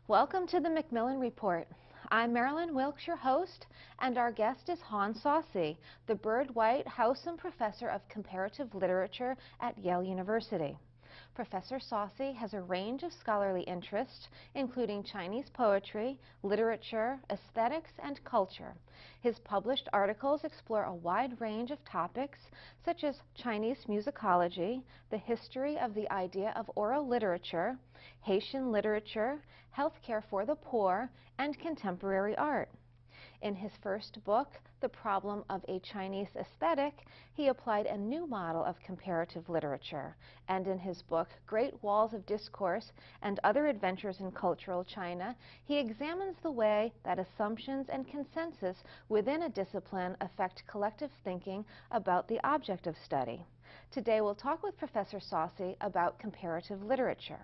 Welcome to the Macmillan Report. I'm Marilyn Wilkes, your host, and our guest is Hans Saucy, the Bird White Howsam Professor of Comparative Literature at Yale University. Professor Saucy has a range of scholarly interests, including Chinese poetry, literature, aesthetics, and culture. His published articles explore a wide range of topics, such as Chinese musicology, the history of the idea of oral literature, Haitian literature, healthcare for the poor, and contemporary art. In his first book, The Problem of a Chinese Aesthetic, he applied a new model of comparative literature. And in his book, Great Walls of Discourse and Other Adventures in Cultural China, he examines the way that assumptions and consensus within a discipline affect collective thinking about the object of study. Today we'll talk with Professor Saucy about comparative literature.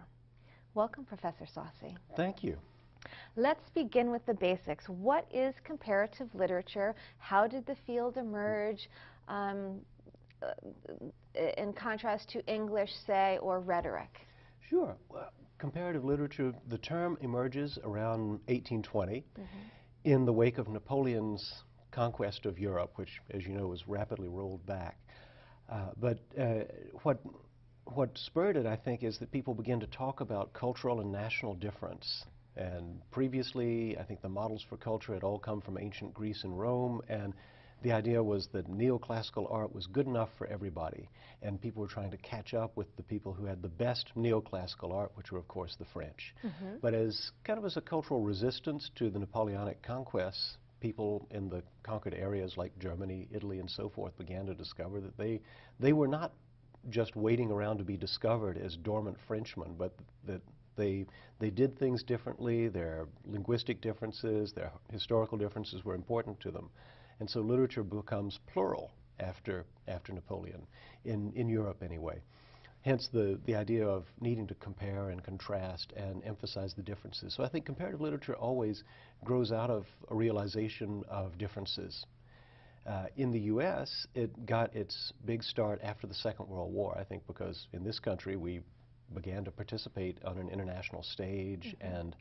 Welcome, Professor Saucy. Thank you. Let's begin with the basics. What is comparative literature? How did the field emerge in contrast to English, say, or rhetoric? Sure. Well, comparative literature, the term emerges around 1820 in the wake of Napoleon's conquest of Europe, which, as you know, was rapidly rolled back. What spurred it, I think, is that people began to talk about cultural and national difference. And previously, I think the models for culture had all come from ancient Greece and Rome, and the idea was that neoclassical art was good enough for everybody, and people were trying to catch up with the people who had the best neoclassical art, which were, of course, the French. But as a cultural resistance to the Napoleonic conquests, people in the conquered areas like Germany, Italy, and so forth began to discover that they were not just waiting around to be discovered as dormant Frenchmen, but that they did things differently. Their linguistic differences, their historical differences were important to them. And so literature becomes plural after Napoleon, in Europe anyway. Hence the idea of needing to compare and contrast and emphasize the differences. So I think comparative literature always grows out of a realization of differences. In the U.S., it got its big start after the Second World War, I think because in this country we began to participate on an international stage, and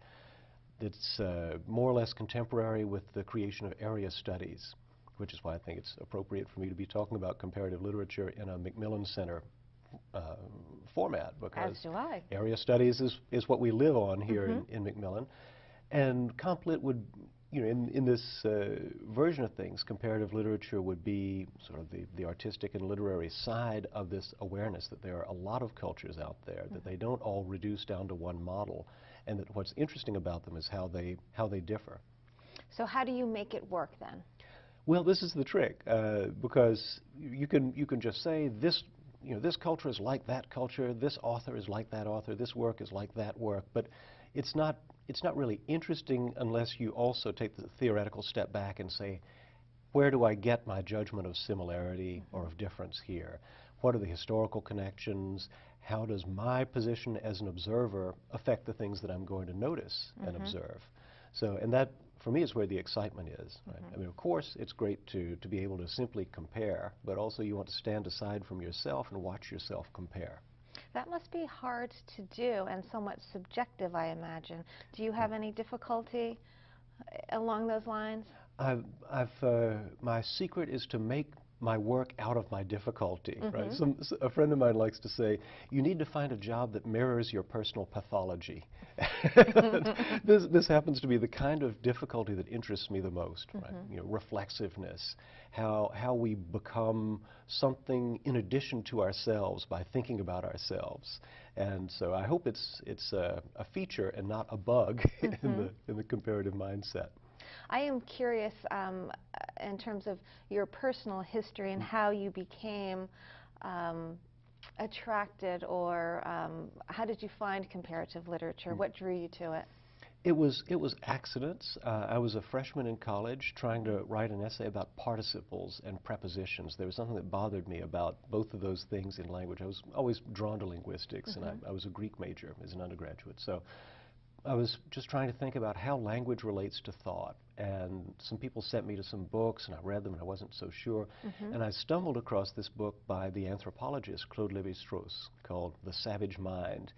it's more or less contemporary with the creation of area studies, which is why I think it's appropriate for me to be talking about comparative literature in a Macmillan Center format, because area studies is what we live on here in Macmillan. And CompLit would, in this version of things, comparative literature would be sort of the artistic and literary side of this awareness that there are a lot of cultures out there, that they don't all reduce down to one model, and that what's interesting about them is how they differ. So how do you make it work then? Well, this is the trick, because you can just say this culture is like that culture, this author is like that author, this work is like that work, but it's not really interesting unless you also take the theoretical step back and say, where do I get my judgment of similarity or of difference here? What are the historical connections? How does my position as an observer affect the things that I'm going to notice and observe? So, and that, for me, is where the excitement is. Right? I mean, of course, it's great to be able to simply compare, but also you want to stand aside from yourself and watch yourself compare. That must be hard to do and somewhat subjective, I imagine. Do you have any difficulty along those lines? My secret is to make my work out of my difficulty. Right? A friend of mine likes to say, you need to find a job that mirrors your personal pathology. This happens to be the kind of difficulty that interests me the most. Right? Reflexiveness, how we become something in addition to ourselves by thinking about ourselves. And so I hope it's a feature and not a bug in the comparative mindset. I am curious in terms of your personal history and how you became attracted, or how did you find comparative literature? What drew you to it? It was accidents. I was a freshman in college trying to write an essay about participles and prepositions. There was something that bothered me about both of those things in language. I was always drawn to linguistics, and I was a Greek major as an undergraduate. So I was just trying to think about how language relates to thought, and some people sent me to some books, and I read them, and I wasn't so sure. And I stumbled across this book by the anthropologist Claude Lévi-Strauss called The Savage Mind.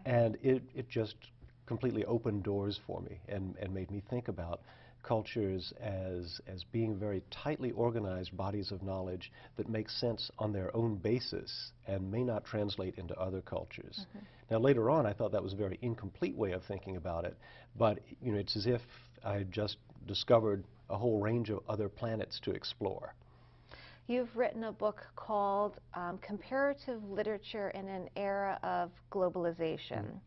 And it just completely opened doors for me and made me think about cultures as being very tightly organized bodies of knowledge that make sense on their own basis and may not translate into other cultures. Now later on I thought that was a very incomplete way of thinking about it, but you know, it's as if I had just discovered a whole range of other planets to explore. You've written a book called Comparative Literature in an Era of Globalization.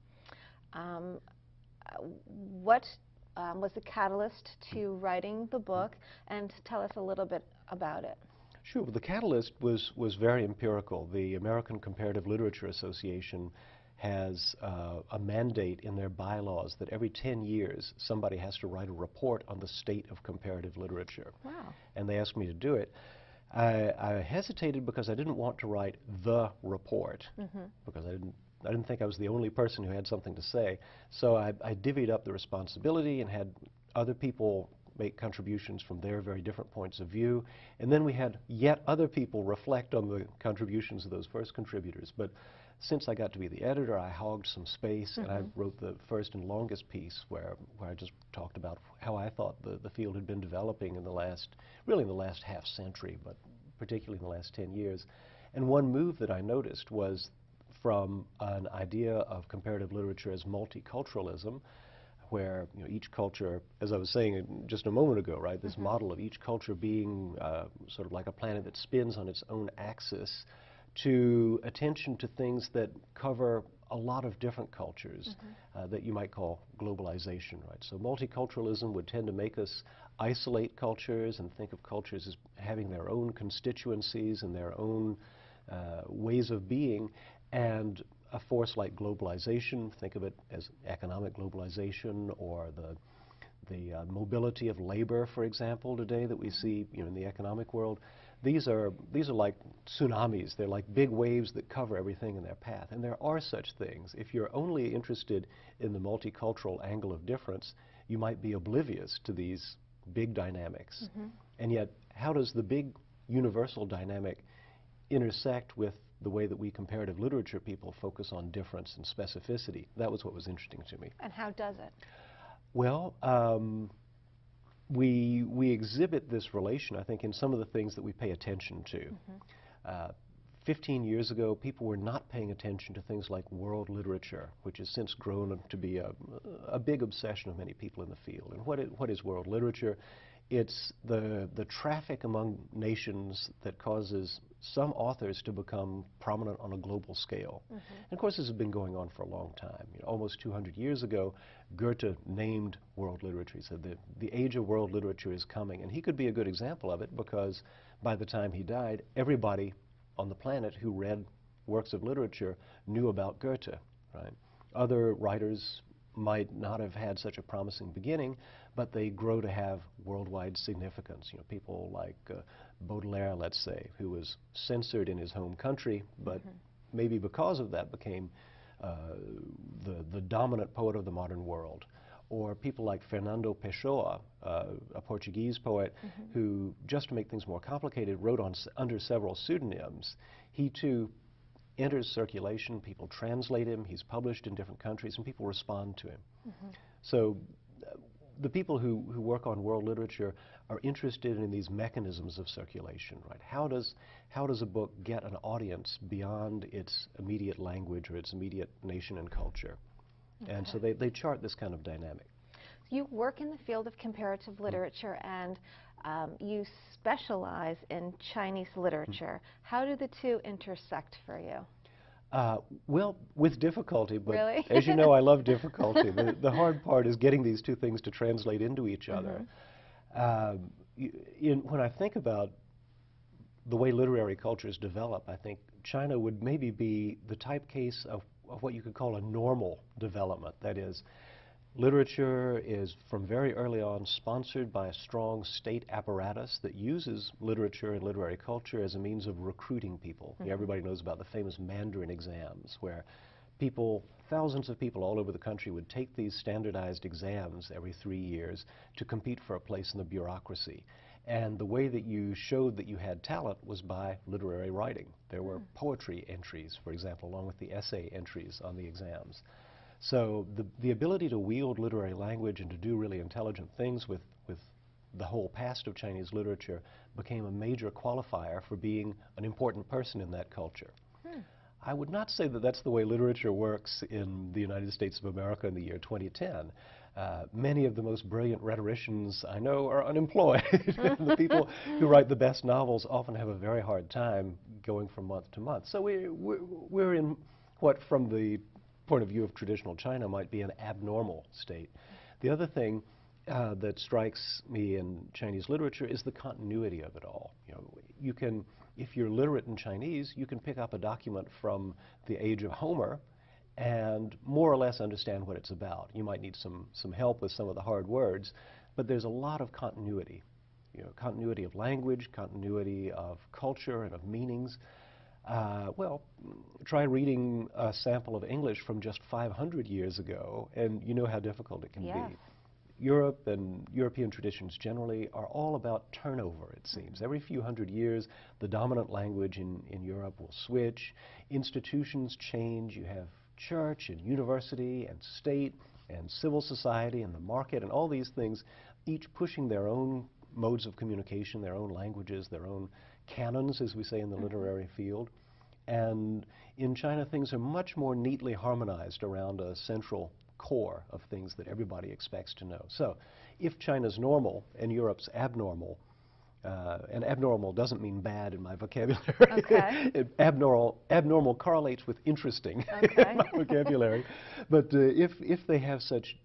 What was the catalyst to writing the book, and tell us a little bit about it? Sure. Well, the catalyst was very empirical. The American Comparative Literature Association has a mandate in their bylaws that every 10 years somebody has to write a report on the state of comparative literature. Wow. And they asked me to do it. I hesitated because I didn't want to write the report, because I didn't think I was the only person who had something to say. So I divvied up the responsibility and had other people make contributions from their very different points of view. And then we had yet other people reflect on the contributions of those first contributors. But since I got to be the editor, I hogged some space, and I wrote the first and longest piece where I just talked about how I thought the field had been developing in the last, really in the last half century, but particularly in the last 10 years. And one move that I noticed was from an idea of comparative literature as multiculturalism, where you know, each culture, as I was saying just a moment ago, right, this model of each culture being sort of like a planet that spins on its own axis, to attention to things that cover a lot of different cultures that you might call globalization, right? So multiculturalism would tend to make us isolate cultures and think of cultures as having their own constituencies and their own ways of being, and a force like globalization, think of it as economic globalization, or the mobility of labor, for example, today that we see, you know, in the economic world. These are like tsunamis. They're like big waves that cover everything in their path. And there are such things. If you're only interested in the multicultural angle of difference, you might be oblivious to these big dynamics. And yet, how does the big universal dynamic intersect with the way that we comparative literature people focus on difference and specificity? That was what was interesting to me. And how does it? Well, we exhibit this relation, I think, in some of the things that we pay attention to. 15 years ago, people were not paying attention to things like world literature, which has since grown to be a big obsession of many people in the field. And what is world literature? It's the traffic among nations that causes some authors to become prominent on a global scale. And of course, this has been going on for a long time. You know, almost 200 years ago, Goethe named world literature. He said the age of world literature is coming. And he could be a good example of it, because by the time he died, everybody on the planet who read works of literature knew about Goethe, right? Other writers might not have had such a promising beginning, but they grow to have worldwide significance. You know, people like Baudelaire, let's say, who was censored in his home country, but maybe because of that became the dominant poet of the modern world. Or people like Fernando Pessoa, a Portuguese poet who, just to make things more complicated, wrote under several pseudonyms. He too enters circulation, people translate him, he's published in different countries, and people respond to him. So the people who work on world literature are interested in these mechanisms of circulation, right? How does a book get an audience beyond its immediate language or its immediate nation and culture? And so they chart this kind of dynamic. You work in the field of comparative literature, and you specialize in Chinese literature. How do the two intersect for you? Well, with difficulty, but really? As you know, I love difficulty. The hard part is getting these two things to translate into each other. When I think about the way literary cultures develop, I think China would maybe be the type case of what you could call a normal development. That is, literature is from very early on sponsored by a strong state apparatus that uses literature and literary culture as a means of recruiting people. Everybody knows about the famous Mandarin exams, where people, thousands of people all over the country would take these standardized exams every 3 years to compete for a place in the bureaucracy. And the way that you showed that you had talent was by literary writing. There were poetry entries, for example, along with the essay entries on the exams. So the ability to wield literary language and to do really intelligent things with the whole past of Chinese literature became a major qualifier for being an important person in that culture. I would not say that that's the way literature works in the United States of America in the year 2010. Many of the most brilliant rhetoricians I know are unemployed. The people who write the best novels often have a very hard time going from month to month. So we're in what, from the point of view of traditional China, might be an abnormal state. The other thing that strikes me in Chinese literature is the continuity of it all. You know, you can, if you're literate in Chinese, you can pick up a document from the age of Homer and more or less understand what it's about. You might need some help with some of the hard words, but there's a lot of continuity. You know, continuity of language, continuity of culture and of meanings. Well, try reading a sample of English from just 500 years ago, and you know how difficult it can be. Europe and European traditions generally are all about turnover, it seems. Every few hundred years, the dominant language in Europe will switch. Institutions change. You have church and university and state and civil society and the market and all these things, each pushing their own modes of communication, their own languages, their own canons, as we say in the literary field. And in China, things are much more neatly harmonized around a central core of things that everybody expects to know. So if China's normal and Europe's abnormal, and abnormal doesn't mean bad in my vocabulary. Okay. Abnormal correlates with interesting in my vocabulary. But if they have such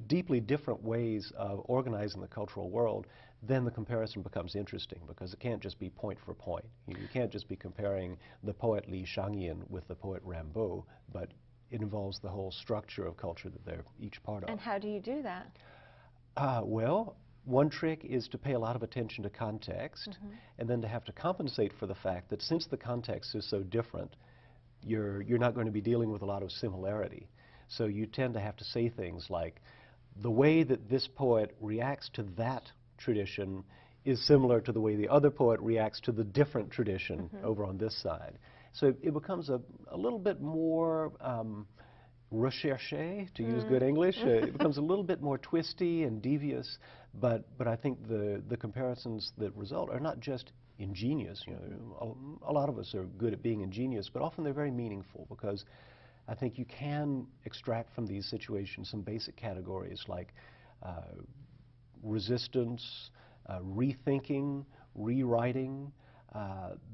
deeply different ways of organizing the cultural world, then the comparison becomes interesting, because it can't just be point for point. You can't just be comparing the poet Li Shangyin with the poet Rimbaud, but it involves the whole structure of culture that they're each part of. And how do you do that? Well, one trick is to pay a lot of attention to context, and then to have to compensate for the fact that since the context is so different, you're not going to be dealing with a lot of similarity. So you tend to have to say things like, the way that this poet reacts to that tradition is similar to the way the other poet reacts to the different tradition over on this side. So it becomes a little bit more recherché, to use good English. It becomes a little bit more twisty and devious, but I think the comparisons that result are not just ingenious. You know, a lot of us are good at being ingenious, but often they're very meaningful, because I think you can extract from these situations some basic categories like resistance, rethinking, rewriting,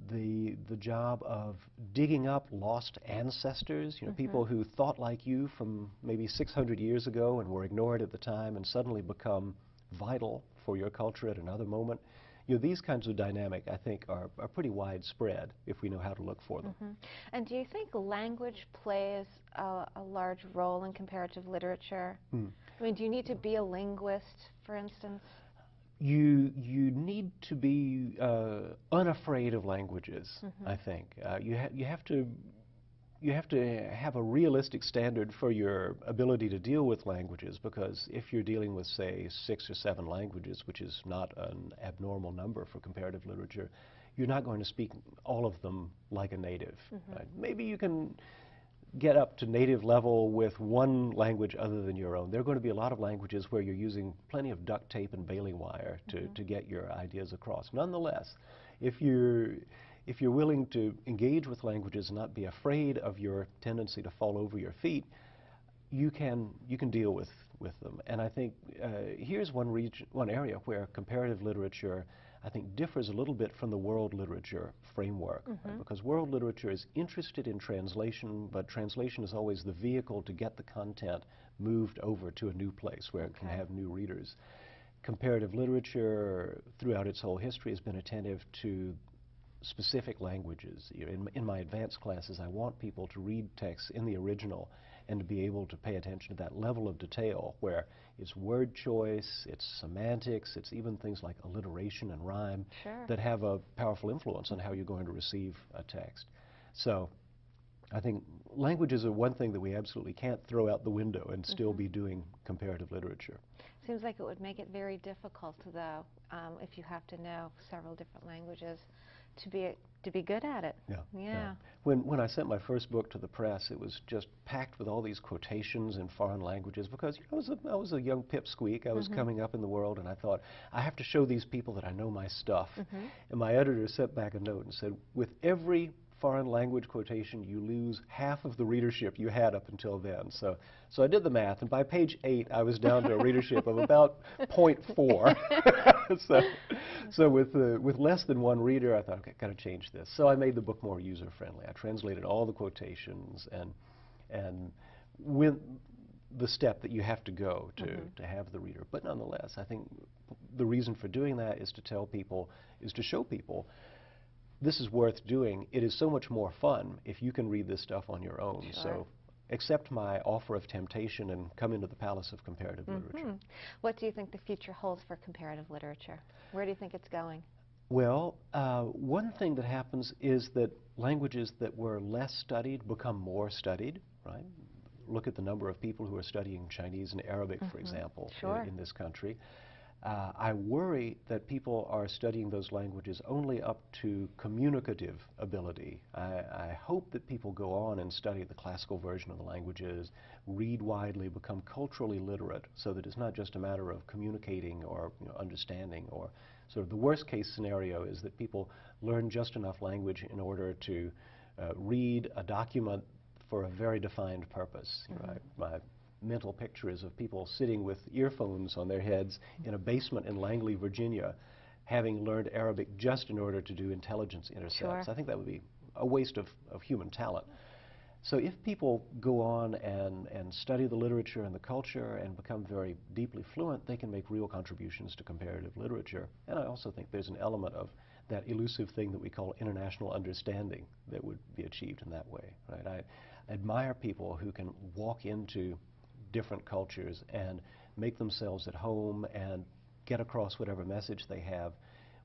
the job of digging up lost ancestors, you know, people who thought like you from maybe 600 years ago and were ignored at the time and suddenly become vital for your culture at another moment. You know, these kinds of dynamic, I think, are pretty widespread if we know how to look for them. And do you think language plays a large role in comparative literature? I mean, do you need to be a linguist, for instance? You need to be unafraid of languages, I think. You have to have a realistic standard for your ability to deal with languages, because if you're dealing with, say, 6 or 7 languages, which is not an abnormal number for comparative literature, you're not going to speak all of them like a native. Maybe you can get up to native level with one language other than your own. There are going to be a lot of languages where you're using plenty of duct tape and baling wire to get your ideas across. Nonetheless, if you're willing to engage with languages and not be afraid of your tendency to fall over your feet, you can deal with them. And I think here's one area where comparative literature, I think, differs a little bit from the world literature framework, because world literature is interested in translation, but translation is always the vehicle to get the content moved over to a new place where it can have new readers. Comparative literature, throughout its whole history, has been attentive to specific languages. You know, in my advanced classes, I want people to read texts in the original and to be able to pay attention to that level of detail where it's word choice, it's semantics, it's even things like alliteration and rhyme that have a powerful influence on how you're going to receive a text. So I think languages are one thing that we absolutely can't throw out the window and still be doing comparative literature. Seems like it would make it very difficult, though, if you have to know several different languages, to to be good at it. Yeah. When I sent my first book to the press, it was just packed with all these quotations in foreign languages because I was a young pipsqueak. I was coming up in the world, and I thought, I have to show these people that I know my stuff. And my editor sent back a note and said, with every foreign language quotation, you lose half of the readership you had up until then. So I did the math, and by page 8, I was down to a readership of about 0.4. So with less than one reader, I thought, okay, got to change this. So I made the book more user-friendly. I translated all the quotations and with the step that you have to go to have the reader. But nonetheless, I think the reason for doing that is to tell people, is to show people, this is worth doing. It is so much more fun if you can read this stuff on your own. Sure. So accept my offer of temptation and come into the palace of comparative literature. What do you think the future holds for comparative literature? Where do you think it's going? Well, one thing that happens is that languages that were less studied become more studied, right? Look at the number of people who are studying Chinese and Arabic, for example, in this country. I worry that people are studying those languages only up to communicative ability. I hope that people go on and study the classical version of the languages, read widely, become culturally literate, so that it's not just a matter of communicating or understanding. Or sort of the worst case scenario is that people learn just enough language in order to read a document for a very defined purpose. My mental picture is of people sitting with earphones on their heads in a basement in Langley, Virginia, having learned Arabic just in order to do intelligence intercepts. I think that would be a waste of human talent. So if people go on and study the literature and the culture and become very deeply fluent, they can make real contributions to comparative literature. And I also think there's an element of that elusive thing that we call international understanding that would be achieved in that way. Right? I admire people who can walk into different cultures and make themselves at home and get across whatever message they have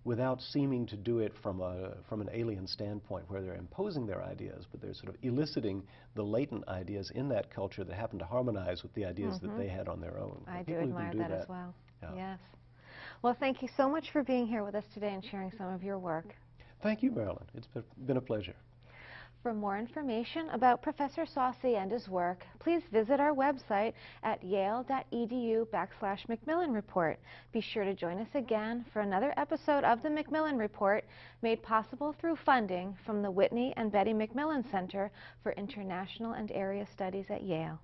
without seeming to do it from an alien standpoint where they're imposing their ideas, but they're sort of eliciting the latent ideas in that culture that happen to harmonize with the ideas that they had on their own. I do admire that as well. Yes. Well, thank you so much for being here with us today and sharing some of your work. Thank you, Marilyn. It's been a pleasure. For more information about Professor Saucy and his work, please visit our website at yale.edu/Macmillan Report. Be sure to join us again for another episode of the Macmillan Report, made possible through funding from the Whitney and Betty Macmillan Center for International and Area Studies at Yale.